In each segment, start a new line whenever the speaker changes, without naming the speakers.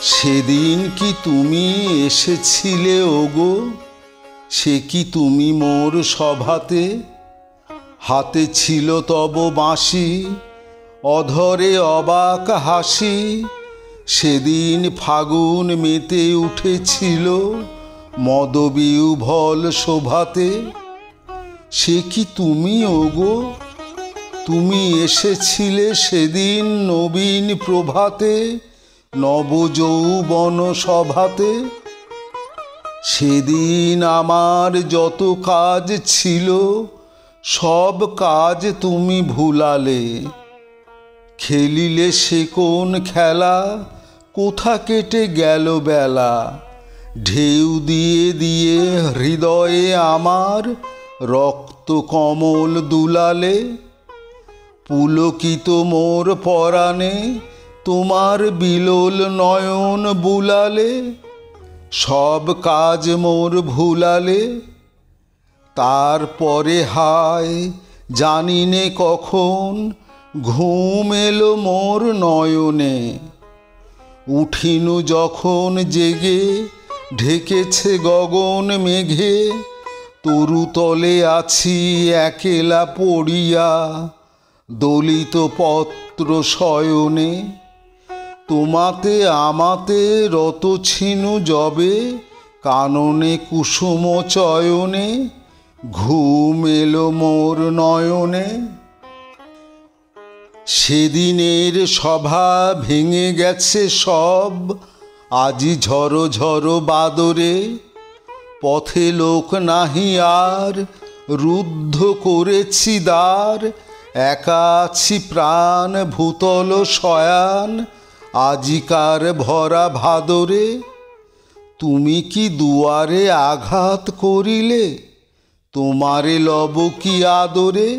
সেদিন কি তুমি এসেছিলে ওগো, সে কি তুমি মোর সভাতে? হাতে ছিল তব বাঁশি, অধরে অবাক হাসি। সেদিন ফাগুন মেতে উঠেছিল মদবিহ্বল শোভাতে। সে কি তুমি ওগো, তুমি এসেছিলে সেদিন নবীন প্রভাতে, নবযৌবন সভাতে। সেদিন আমার যত কাজ ছিল সব কাজ তুমি ভুলালে। খেলিলে সে কোন খেলা, কোথা কেটে গেল বেলা। ঢেউ দিয়ে দিয়ে হৃদয়ে আমার রক্ত কমল দুলালে। পুলকিত মোর পরাণে তোমার বিলোল নয়ন বুলালে। সব কাজ মোর ভুলালে। তারপরে হায় জানিনে কখন ঘুম এলো মোর নয়নে। উঠিনু যখন জেগে ঢেকেছে গগন মেঘে। তরুতলে আছি একেলা পড়িয়া দলিত পত্র শয়নে। তোমাতে আমাতে রত ছিনু যবে কাননে কুসুম চয়নে। ঘুম এলো মোর নয়নে। সেদিনের সভা ভেঙে গেছে সব, আজি ঝড়ো ঝড়ো বাদরে। পথে লোক নাহি আর, রুদ্ধ করেছি দ্বার। একা আছি প্রাণ ভূতল শয়ান, আজিকার ভরা ভাদরে। তুমি কি দুয়ারে আঘাত করিলে, তোমারে লব কি আদরে।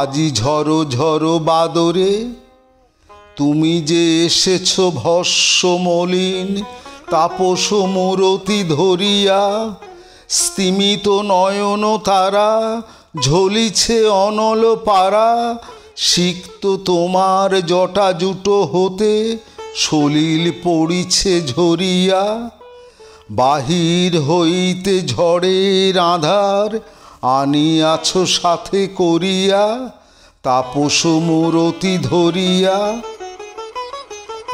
আজি ঝড়ো ঝড়ো বাদরে। তুমি যে এসেছ ভস্ম মলিন তাপস মূরতি ধরিয়া। স্তিমিত নয়ন তারা ঝলিছে অনল পারা। সিক্ত তোমার জটা জুটো হতে সলিল পড়িছে ঝরিয়া। বাহির হইতে ঝড়ের আঁধার আনিয়াছ সাথে করিয়া। তাপস মূরতি ধরিয়া।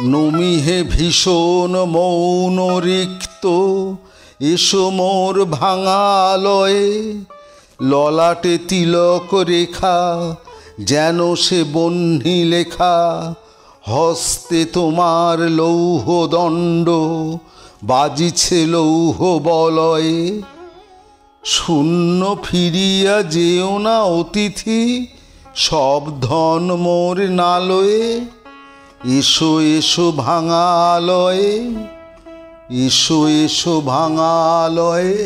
নমিহে ভীষণ মৌন রিক্ত, এসো মোর ভাঙা আলয়ে। ললাটে তিলক রেখা যেন সে বহ্নি লেখা। হস্তে তোমার লৌহ দণ্ড বাজিছে লৌহ বলয়ে। শূন্য ফিরিয়া যেও না অতিথি, সব ধন মোর নালয়ে। এসো এসো ভাঙা আলয়ে, এসো এসো ভাঙা আলয়ে।